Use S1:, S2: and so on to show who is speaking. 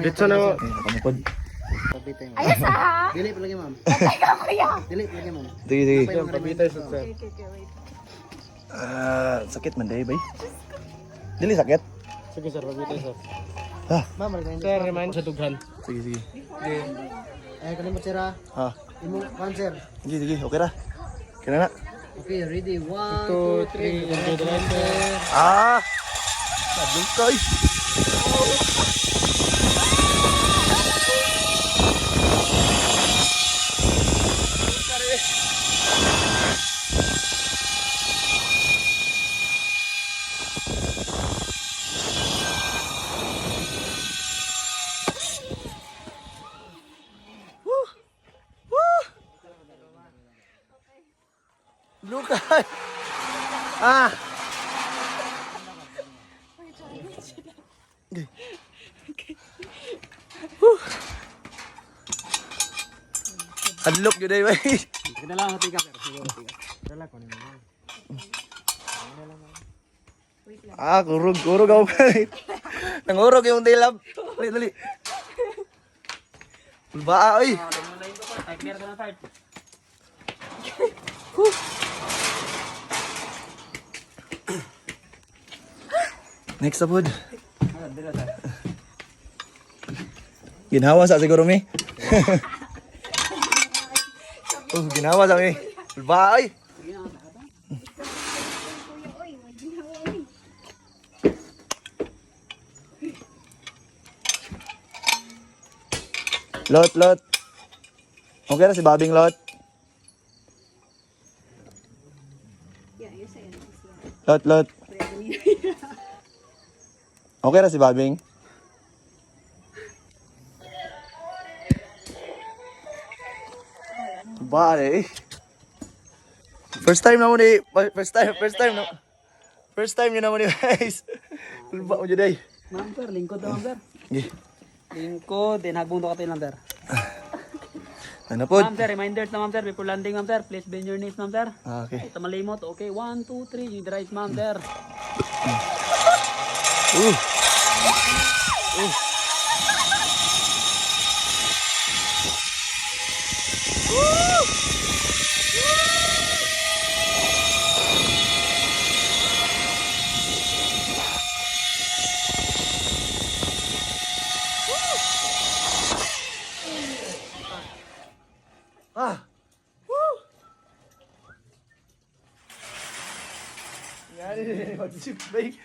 S1: Dito na.
S2: Nakamukod.
S3: Ayos ah!
S4: Dili pa lagi ma'am.
S3: Teka kuya!
S4: Dili pa lagi ma'am.
S2: Sige, sige.
S1: Pabitay sa sir.
S3: Okay, wait.
S2: Sakit man day, bay. Dili sakit.
S1: Sige sir, pabitay sir.
S4: Ma'am, remind.
S1: Sir, remind sa dughan.
S2: Sige, sige.
S4: Ay, kalimot sira.
S2: Ha.
S4: Imo cancer.
S2: Sige, sige. Okay ra. Kaya na.
S4: Okay, ready. 1,
S1: 2, 3, enjoy the ride sir.
S2: Sabing koy. Lukay. Hadlok yun ay bay.
S4: Kita lang hati ka sir. Siguro tiga. Dala ko ni ma'am.
S2: Kurog ako bay. Nangurog yung dilab. Dali, dali. Bulbaa, oy. Next upod. Ginawa sa siguro mi. Ginawa sa mi. Bulbaa, oy. Lot, lot. Okay na si Babing lot. Lot, lot. Okay na si Babing. Bale. First time na mo ni, first time nyo na mo ni guys. Kulba mo dyan ay.
S4: Ma'am sir, lingkod na ma'am sir.
S2: Okay.
S4: Lingkod, din hagbong to katin lang sir.
S2: Ano po?
S4: Ma'am sir, reminders na ma'am sir before landing ma'am sir. Please bend your knees ma'am sir.
S2: Okay.
S4: Ito malimot. Okay, 1, 2, 3. You right ma'am sir.
S2: Yan, mag-zip bike.